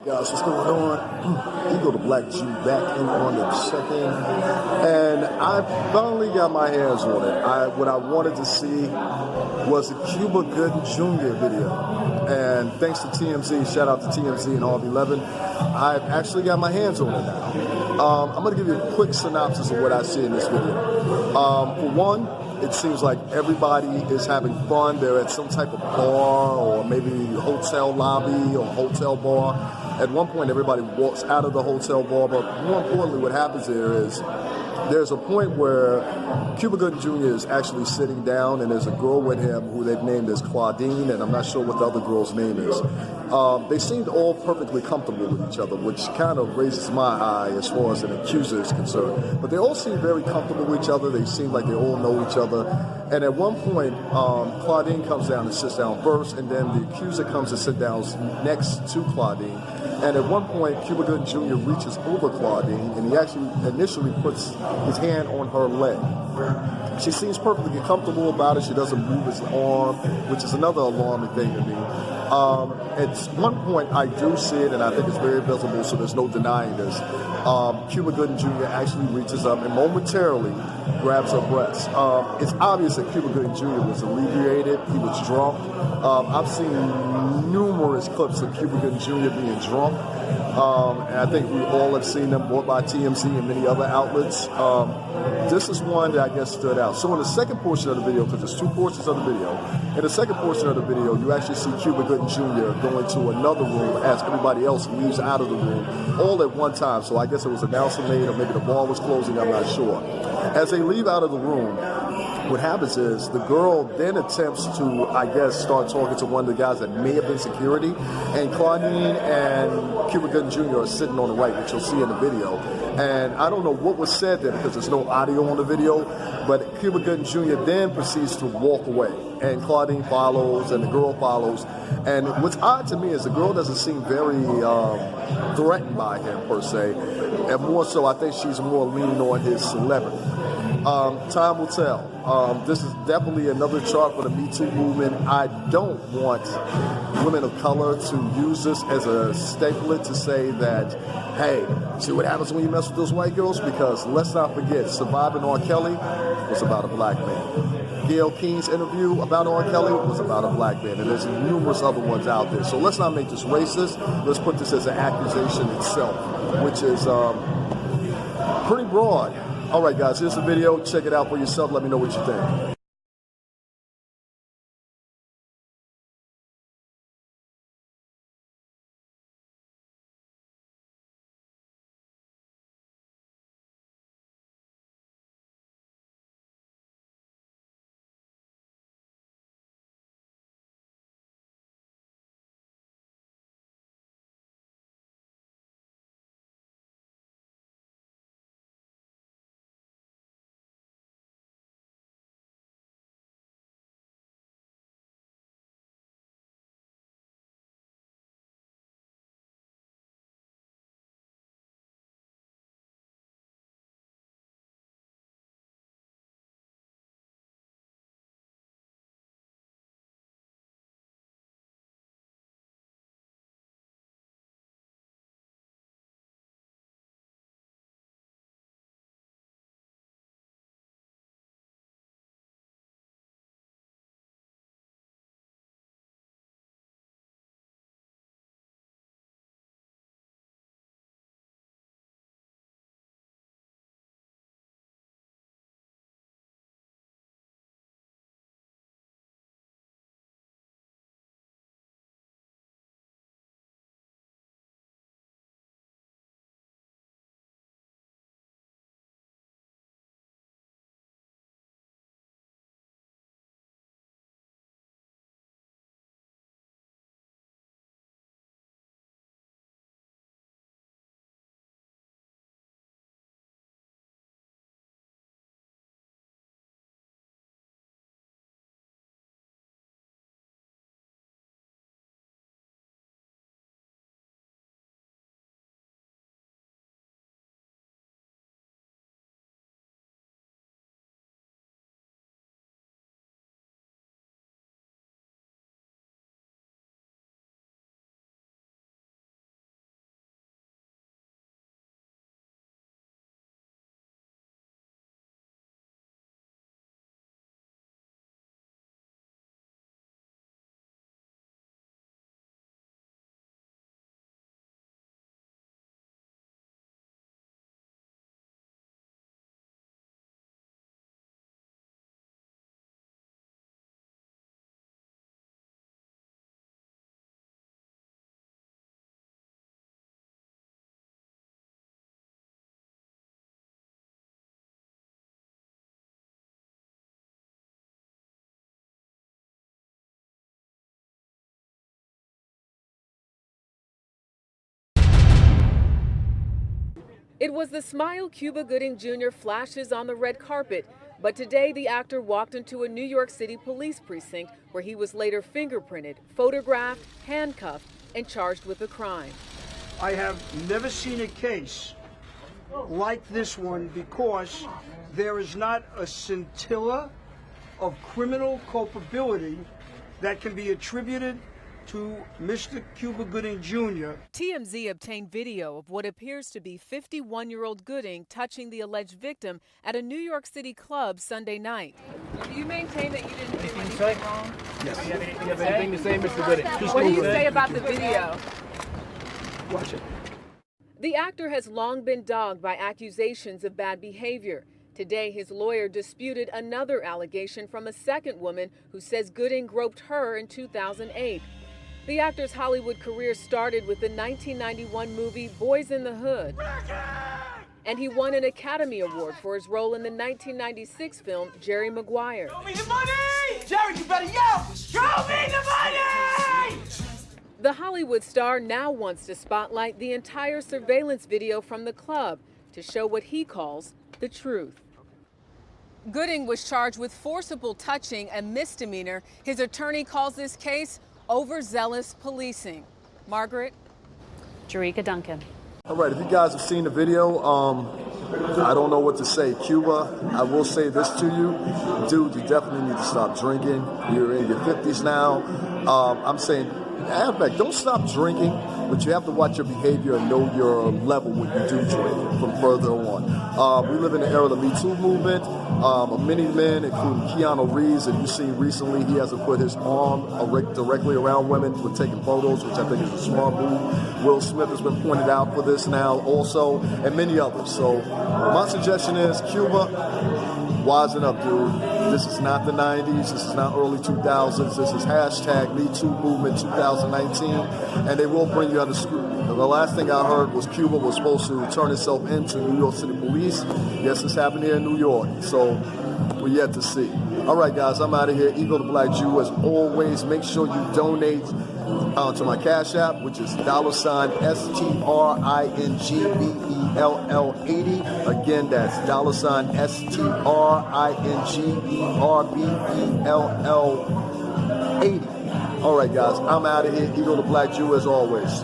Guys, what's going on? You go to Black Jew back in on the check-in, and I finally got my hands on it. What I wanted to see was the Cuba Gooding Jr. video, and thanks to TMZ, shout out to TMZ and RB11, I've actually got my hands on it now. I'm going to give you a quick synopsis of what I see in this video. For one, it seems like everybody is having fun. They're at some type of bar or maybe hotel lobby or hotel bar. At one point, everybody walks out of the hotel bar, but more importantly, what happens there is there's a point where Cuba Gooding Jr. is actually sitting down, and there's a girl with him who they've named as Claudine, and I'm not sure what the other girl's name is. They seemed all perfectly comfortable with each other, which kind of raises my eye as far as an accuser is concerned. But they all seem very comfortable with each other. They seem like they all know each other. And at one point, Claudine comes down and sits down first, and then the accuser comes and sits down next to Claudine. And at one point, Cuba Gooding Jr. reaches over Claudine, and he actually initially puts his hand on her leg. She seems perfectly comfortable about it. She doesn't move his arm, which is another alarming thing to me. At one point, I do see it, and I think it's very visible, so there's no denying this. Cuba Gooding Jr. actually reaches up and momentarily grabs her breast. It's obvious that Cuba Gooding Jr. was alleviated. He was drunk. I've seen numerous clips of Cuba Gooding Jr. being drunk. And I think we all have seen them bought by TMZ and many other outlets. This is one that I guess stood out. So in the second portion of the video, because there's two portions of the video, in the second portion of the video, you actually see Cuba Gooding Jr. going to another room as everybody else leaves out of the room, all at one time. So I guess it was an announcement made, or maybe the bar was closing, I'm not sure. As they leave out of the room, what happens is the girl then attempts to, I guess, start talking to one of the guys that may have been security, and Claudine and Cuba Gooding Jr. are sitting on the right, which you'll see in the video. And I don't know what was said there because there's no audio on the video, but Cuba Gooding Jr. then proceeds to walk away, and Claudine follows, and the girl follows. And what's odd to me is the girl doesn't seem very threatened by him, per se, and more so I think she's more leaning on his celebrity. Time will tell. This is definitely another chart for the METOO movement. I don't want women of color to use this as a statement to say that, hey, see what happens when you mess with those white girls? Because let's not forget, Surviving R. Kelly was about a black man. Gayle King's interview about R. Kelly was about a black man, and there's numerous other ones out there. So let's not make this racist. Let's put this as an accusation itself, which is pretty broad. All right, guys, here's the video. Check it out for yourself. Let me know what you think. It was the Smile Cuba Gooding Jr. flashes on the red carpet, but today the actor walked into a New York City police precinct where he was later fingerprinted, photographed, handcuffed, and charged with a crime. I have never seen a case like this one because there is not a scintilla of criminal culpability that can be attributed to Mr. Cuba Gooding Jr. TMZ obtained video of what appears to be 51-year-old Gooding touching the alleged victim at a New York City club Sunday night. Do you maintain that you didn't do anything wrong? Yes. Do you have anything to say, Mr. Gooding? What do you say about the video? Watch it. The actor has long been dogged by accusations of bad behavior. Today, his lawyer disputed another allegation from a second woman who says Gooding groped her in 2008. The actor's Hollywood career started with the 1991 movie Boys in the Hood. And he won an Academy Award for his role in the 1996 film Jerry Maguire. Show me the money! Jerry, you better yell! Show me the money! The Hollywood star now wants to spotlight the entire surveillance video from the club to show what he calls the truth. Gooding was charged with forcible touching, a misdemeanor. His attorney calls this case overzealous policing. Margaret? Jerika Duncan. All right, if you guys have seen the video, I don't know what to say. Cuba, I will say this to you. Dude, you definitely need to stop drinking. You're in your 50s now. I'm saying, in fact, don't stop drinking, but you have to watch your behavior and know your level when you do drink from further on. We live in the era of the METOO movement. Many men, including Keanu Reeves, and you've seen recently, he hasn't put his arm directly around women for taking photos, which I think is a smart move. Will Smith has been pointed out for this now also, and many others. So my suggestion is, Cuba, wisen up, dude. This is not the 90s. This is not early 2000s. This is hashtag METOO movement 2019, and they will bring you under scrutiny. The last thing I heard was Cuba was supposed to turn itself into New York City police. Yes, this happened here in New York, so we're yet to see. All right, guys, I'm out of here. Eagle the Black Jew, as always. Make sure you donate to my Cash App, which is $STRINGBELL80. Again, that's $STRINGBERBELL80. All right, guys, I'm out of here. Eagle the Black Jew, as always.